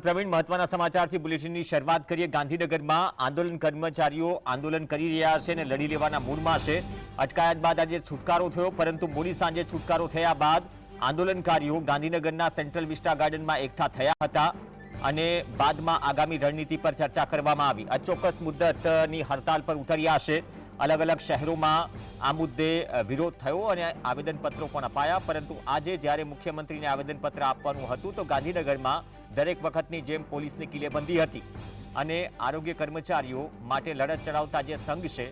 પ્રવીણ, મહત્વના સમાચારથી બુલેટિનની શરૂઆત કરીએ। ગાંધીનગરમાં આંદોલન કર્મચારીઓ આંદોલન કરી રહ્યા છે અને લડી લેવાના મૂડમાં છે। અટકાયત બાદ આજે છુટકારો થયો, પરંતુ મોડી સાંજે છુટકારો થયા બાદ આંદોલનકારીઓ ગાંધીનગરના સેન્ટ્રલ વિસ્ટા ગાર્ડનમાં એકઠા થયા હતા અને બાદમાં આગામી રણનીતિ પર ચર્ચા કરવામાં આવી। અચોક્કસ મુદ્દતની હડતાલ પર ઉતર્યા છે। अलग अलग शहरों में आ मुद्दे विरोध थयो और आवेदनपत्रों पण अपाया, परंतु आज ज्यारे मुख्यमंत्री ने आवेदनपत्र आपवानुं हतुं तो गांधीनगर में दरेक वखतनी जेम पोलीसनी किल्लेबंधी हती अने आरोग्य कर्मचारीओ माटे लड़त चलावता जे संघ छे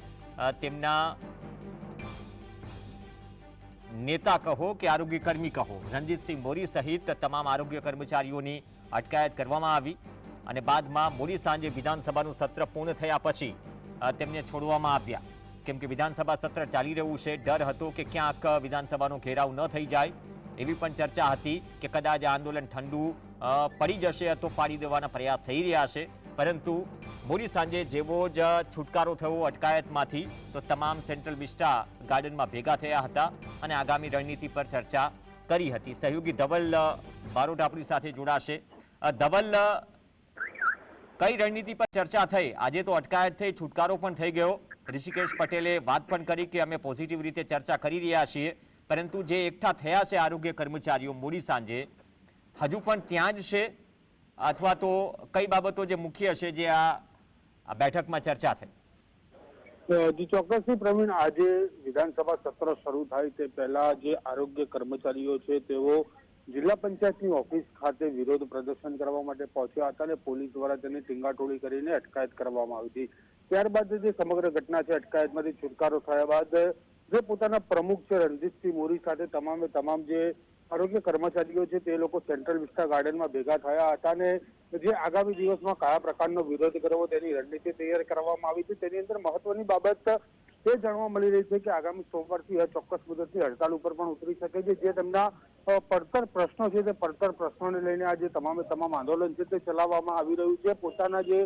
तेमना नेता कहो कि आरोग्यकर्मी कहो रणजीतसिंह मोरी सहित तमाम आरोग्य कर्मचारीओनी अटकायत करवामां आवी अने बादमां मोडी सांजे विधानसभानुं सत्र पूर्ण थया पछी तेमने छोड़वामां आव्या। केम के विधानसभा सत्र चाली रह्युं छे, डर हतो कि क्यांक विधानसभानो घेराव न थई जाय एवी पण चर्चा हती कि कदाच आंदोलन ठंडू पड़ी जशे तो पाड़ी देवाना प्रयास थई रह्या छे, परंतु मोडी सांजे जेवो ज छुटकारो थयो अटकायतमांथी तो तमाम सेंट्रल विस्टा गार्डन में भेगा थया हता अने आगामी रणनीति पर चर्चा करी हती। सहयोगी धवल बारोट आपणी साथे जोड़ाशे। धवल, कई रणनीति पर चर्चा थई? आज तो अटकायत थई, छुटकारो पण थई गयो। ऋषिकेश पटेले बात पण करी कि अमे पॉजिटिव रीते चर्चा करी रह्या छीए, परंतु जे एकठा थया छे आरोग्य कर्मचारीओ मोडी सांजे हजू पण त्यां ज छे अथवा तो कई बाबतो जे मुख्य छे जे आ बैठकमां चर्चा थई? जी चौक्कसथी प्रवीण, आज विधानसभा सत्र शुरू थाय ते पहेला जे आरोग्य कर्मचारीओ छे तेओ जिला पंचायतनी ऑफिस खाते विरोध प्रदर्शन करवा माटे पहोंच्या हता अने पोलीस द्वारा तेनी टींगाटोળી કરીને અટકાયત કરવામાં આવી હતી। ત્યારબાદ જે સમગ્ર ઘટના છે અટકાયતમાંથી છુટકારો થયા બાદ જે પોતાના પ્રમુખ છે રણજીતસિંહ મોરી સાથે તમામ જે આરોગ્ય કર્મચારીઓ છે તે લોકો સેન્ટ્રલ વિસ્ટા ગાર્ડનમાં ભેગા થયા હતા અને જે આગામી દિવસમાં કયા પ્રકારનો વિરોધ કરવો તેની રણનીતિ તૈયાર કરવામાં આવી છે। તેની અંદર મહત્વની બાબત એ જાણવા મળી રહી છે કે આગામી સોમવારથી ચોક્કસ મુદતની હડતાલ ઉપર પણ ઉતરી શકે છે। જે તેમના પડતર પ્રશ્નો છે તે પડતર પ્રશ્નોને લઈને આજે તમામ આંદોલન છે તે ચલાવવામાં આવી રહ્યું છે। પોતાના જે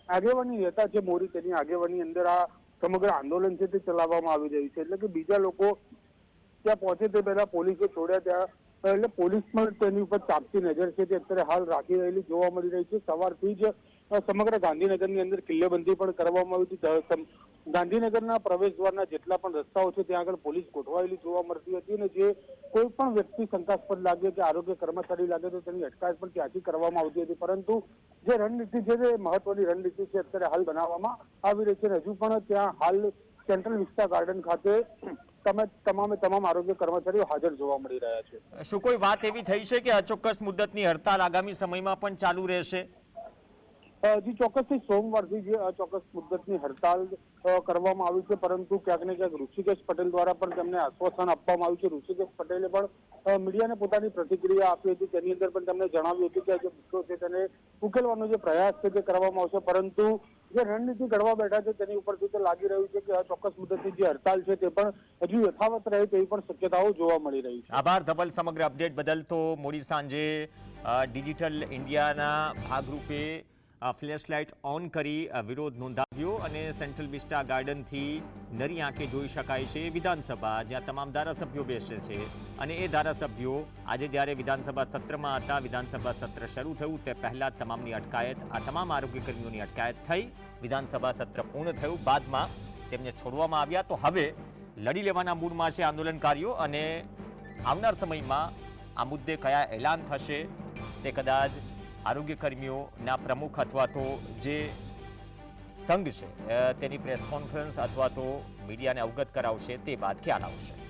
આગેવાની નેતા છે મોરી તેની આગેવાની અંદર આ સમગ્ર આંદોલન છે તે ચલાવવામાં આવી રહ્યું છે। એટલે કે બીજા લોકો ત્યાં પહોંચે તે પહેલા પોલીસે છોડ્યા ત્યાં એટલે પોલીસ પણ તેની ઉપર ચાપતી નજર છે તે અત્યારે હાલ રાખી રહેલી જોવા મળી રહી છે। સવારથી જ સમગ્ર ગાંધીનગરની અંદર કિલ્લેબંધી પણ કરવામાં આવી હતી। ગાંધીનગરના પ્રવેશ દ્વારના જેટલા પણ રસ્તાઓ છે ત્યાં આગળ પોલીસ ગોઠવાયેલી જોવા મળતી હતી અને જે કોઈ પણ વ્યક્તિ શંકાસ્પદ લાગે કે આરોગ્ય કર્મચારી લાગે તો તેની અટકાયત પણ ત્યાંથી કરવામાં આવતી હતી, પરંતુ જે રણનીતિ છે તે મહત્વની રણનીતિ છે અત્યારે હાલ બનાવવામાં આવી રહી છે। હજુ પણ ત્યાં હાલ સેન્ટ્રલ વિસ્ટા ગાર્ડન ખાતે તમામ આરોગ્ય કર્મચારીઓ હાજર જોવા મળી રહ્યા છે। શું કોઈ વાત એવી થઈ છે કે અચોક્કસ મુદ્દતની હડતાલ આગામી સમયમાં પણ ચાલુ રહેશે? जी ચોક્કસથી સોમવારથી જે અચોક્કસ મુદ્દતની હડતાલ કરવામાં આવી છે, પરંતુ ક્યાંક ને ક્યાંક ઋષિકેશ પટેલ દ્વારા પણ તેમને આશ્વાસન આપવામાં આવ્યું છે। ઋષિકેશ પટેલે પણ મીડિયાને પોતાની પ્રતિક્રિયા આપી હતી, તેની અંદર પણ તેમણે જણાવ્યું હતું કે જે મુદ્દો છે તેને ઉકેલવાનો જે પ્રયાસ છે તે કરવામાં આવશે, પરંતુ જે રણનીતિ ઘડવા બેઠા છે તેની ઉપરથી તો લાગી રહ્યું છે કે અચોક્કસ મુદ્દતની જે હડતાલ છે તે પણ હજુ યથાવત રહે તેવી પણ શક્યતાઓ જોવા મળી રહી છે। આભાર ધવલ સમગ્ર અપડેટ બદલ। તો મોડી સાંજે ડિજિટલ ઇન્ડિયાના ભાગરૂપે फ्लैश लाइट ऑन करी विरोध नोंधाव्यो अने सेंट्रल विस्टा गार्डन थी नरी आंखे जोई शकाय छे विधानसभा, ज्यां तमाम धारासभ्यो बेसे छे अने ए धारासभ्यो आज ज्यारे विधानसभा सत्रमां हता, विधानसभा सत्र शरू थयुं ते पहला तमामनी अटकायत आ तमाम आरोग्यकर्मीओनी अटकायत थई। विधानसभा सत्र पूर्ण थयुं, बादमां तेमने छोडवामां आव्या। तो हवे लड़ी लेवाना मूडमां छे आंदोलनकारीओ अने आवनार समयमां आ मुद्दे कया एलान थशे ते कदाच आरोग्यकर्मीओना प्रमुख अथवा तो जे संघ है तेनी प्रेस कॉन्फ्रेंस अथवा तो मीडिया ने अवगत करावशे ते बाद ख्याल आवशे।